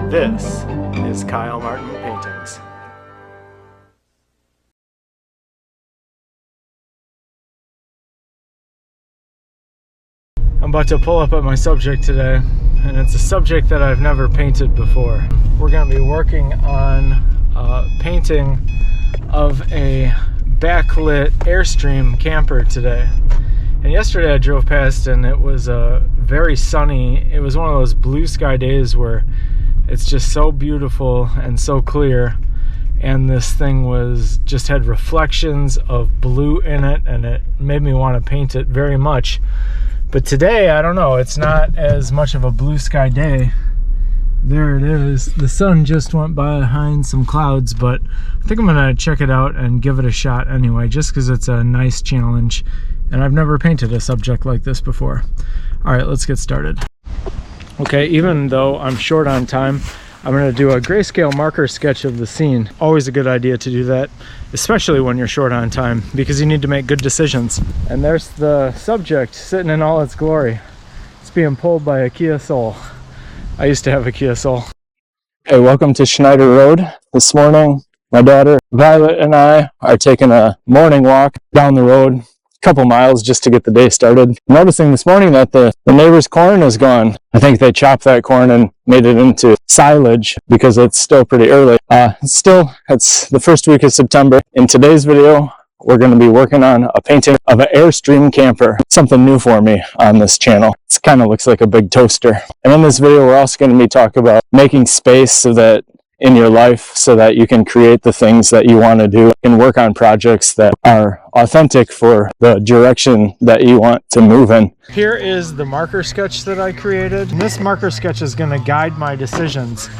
This is Kyle Martin Paintings. I'm about to pull up at my subject today, and it's a subject that I've never painted before. We're going to be working on a painting of a backlit Airstream camper today. And yesterday I drove past and it was very sunny. It was one of those blue sky days where it's just so beautiful and so clear, and this thing just had reflections of blue in it, and it made me want to paint it very much. But today, I don't know, it's not as much of a blue sky day. There it is. The sun just went by behind some clouds, but I think I'm gonna check it out and give it a shot anyway, just because it's a nice challenge, and I've never painted a subject like this before. All right, let's get started. Okay, even though I'm short on time, I'm going to do a grayscale marker sketch of the scene. Always a good idea to do that, especially when you're short on time, because you need to make good decisions. And there's the subject sitting in all its glory. It's being pulled by a Kia Soul. I used to have a Kia Soul. Hey, welcome to Schneider Road. This morning, my daughter Violet and I are taking a morning walk down the road. Couple miles just to get the day started. Noticing this morning that the neighbor's corn is gone. I think they chopped that corn and made it into silage because it's still pretty early. It's the first week of September. In today's video, we're going to be working on a painting of an Airstream camper. Something new for me on this channel. It kind of looks like a big toaster. And in this video, we're also going to be talking about making space so that in your life so that you can create the things that you want to do and work on projects that are authentic for the direction that you want to move in. Here is the marker sketch that I created. And this marker sketch is going to guide my decisions.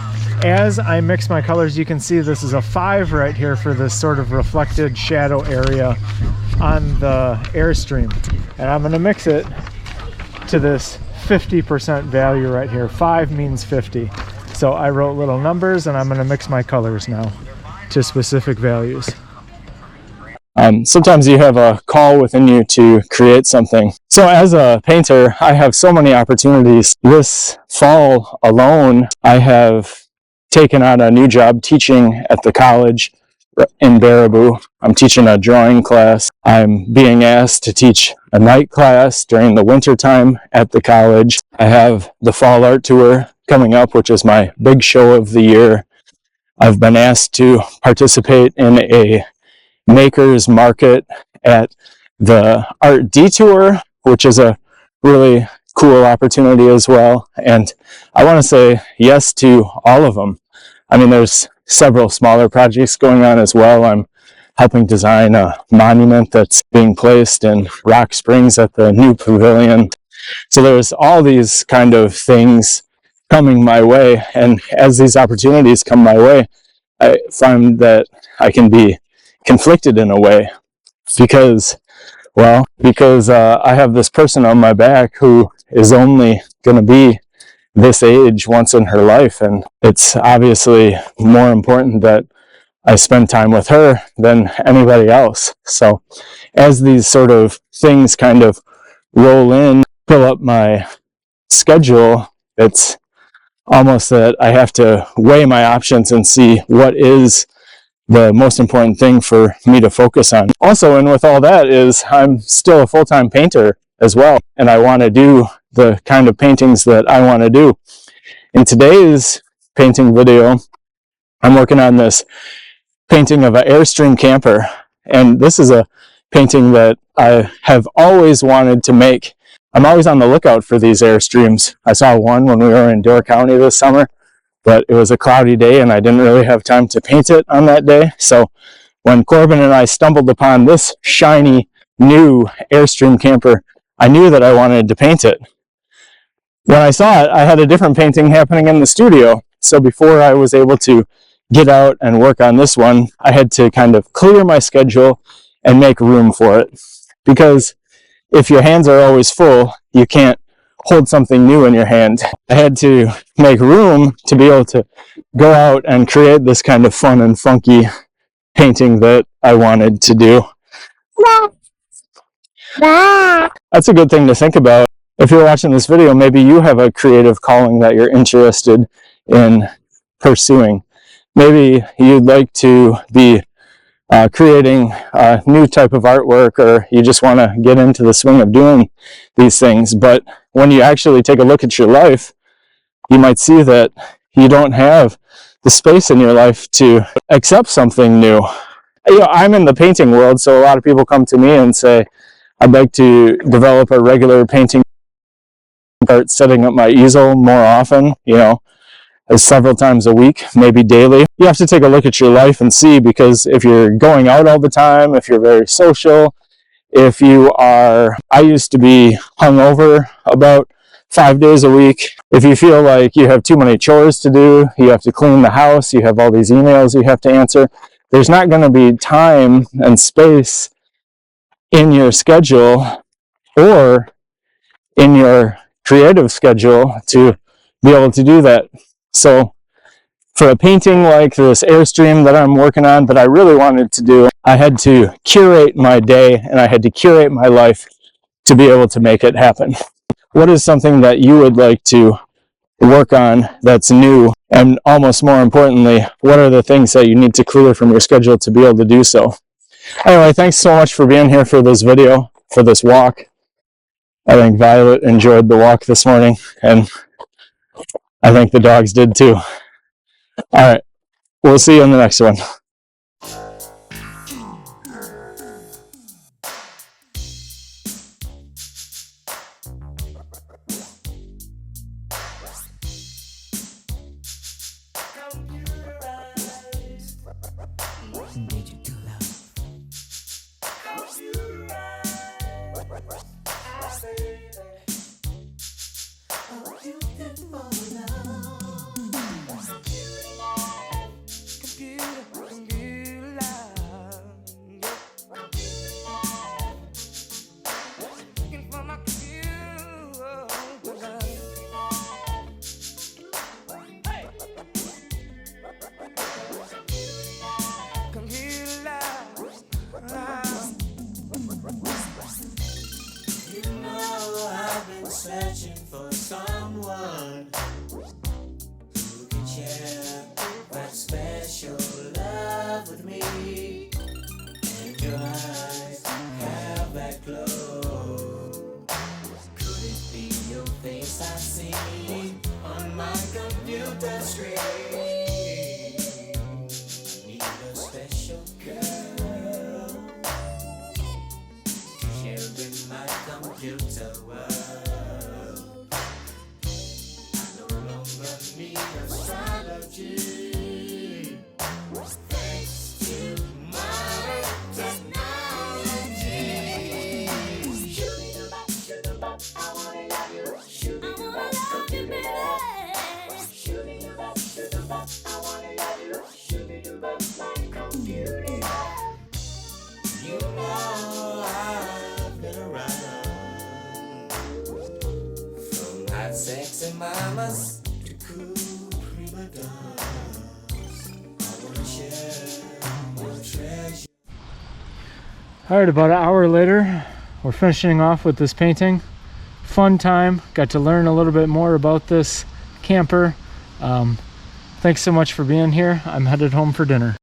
As I mix my colors, you can see this is a 5 right here for this sort of reflected shadow area on the Airstream. And I'm going to mix it to this 50% value right here. 5 means 50. So I wrote little numbers, and I'm going to mix my colors now to specific values. Sometimes you have a call within you to create something. So as a painter, I have so many opportunities. This fall alone, I have taken on a new job teaching at the college in Baraboo. I'm teaching a drawing class. I'm being asked to teach a night class during the winter time at the college. I have the fall art tour coming up, which is my big show of the year. I've been asked to participate in a maker's market at the Art Detour, which is a really cool opportunity as well. And I want to say yes to all of them. I mean, there's several smaller projects going on as well. I'm helping design a monument that's being placed in Rock Springs at the new pavilion. So there's all these kind of things coming my way, and as these opportunities come my way, I find that I can be conflicted in a way because I have this person on my back who is only going to be this age once in her life, and it's obviously more important that I spend time with her than anybody else. So as these sort of things kind of roll in, fill up my schedule, it's almost that I have to weigh my options and see what is the most important thing for me to focus on. Also, and with all that, is I'm still a full-time painter as well, and I want to do the kind of paintings that I want to do. In today's painting video, I'm working on this painting of an Airstream camper, and this is a painting that I have always wanted to make. I'm always on the lookout for these Airstreams. I saw one when we were in Door County this summer, but it was a cloudy day and I didn't really have time to paint it on that day. So when Corbin and I stumbled upon this shiny new Airstream camper, I knew that I wanted to paint it. When I saw it, I had a different painting happening in the studio. So before I was able to get out and work on this one, I had to kind of clear my schedule and make room for it. Because if your hands are always full, you can't hold something new in your hand. I had to make room to be able to go out and create this kind of fun and funky painting that I wanted to do. That's a good thing to think about. If you're watching this video, maybe you have a creative calling that you're interested in pursuing. Maybe you'd like to be creating a new type of artwork, or you just want to get into the swing of doing these things. But when you actually take a look at your life, you might see that you don't have the space in your life to accept something new. You know, I'm in the painting world, so a lot of people come to me and say, I'd like to develop a regular painting, start setting up my easel more often, you know, several times a week, maybe daily. You have to take a look at your life and see, because if you're going out all the time, if you're very social, if you are, I used to be hungover about 5 days a week. If you feel like you have too many chores to do, you have to clean the house, you have all these emails you have to answer, there's not going to be time and space in your schedule or in your creative schedule to be able to do that. So for a painting like this Airstream that I'm working on, that I really wanted to do, I had to curate my day and I had to curate my life to be able to make it happen. What is something that you would like to work on that's new? And almost more importantly, what are the things that you need to clear from your schedule to be able to do so? Anyway, thanks so much for being here for this video, for this walk. I think Violet enjoyed the walk this morning, and I think the dogs did too. All right, we'll see you in the next one. Searching for someone who can share that special love with me. And your eyes have that glow. Could it be your face I see on my computer screen? I need a special girl to share in my computer world. Need astrology, thanks to modern technology. Shoot-a-bop, I wanna love you. Shoot-a-bop, baby. Shoot-a-bop, I wanna love you. Shoot-a-bop, my computer. You know I've been around, from hot sexy mamas. Alright, about an hour later, we're finishing off with this painting. Fun time, got to learn a little bit more about this camper. Thanks so much for being here. I'm headed home for dinner.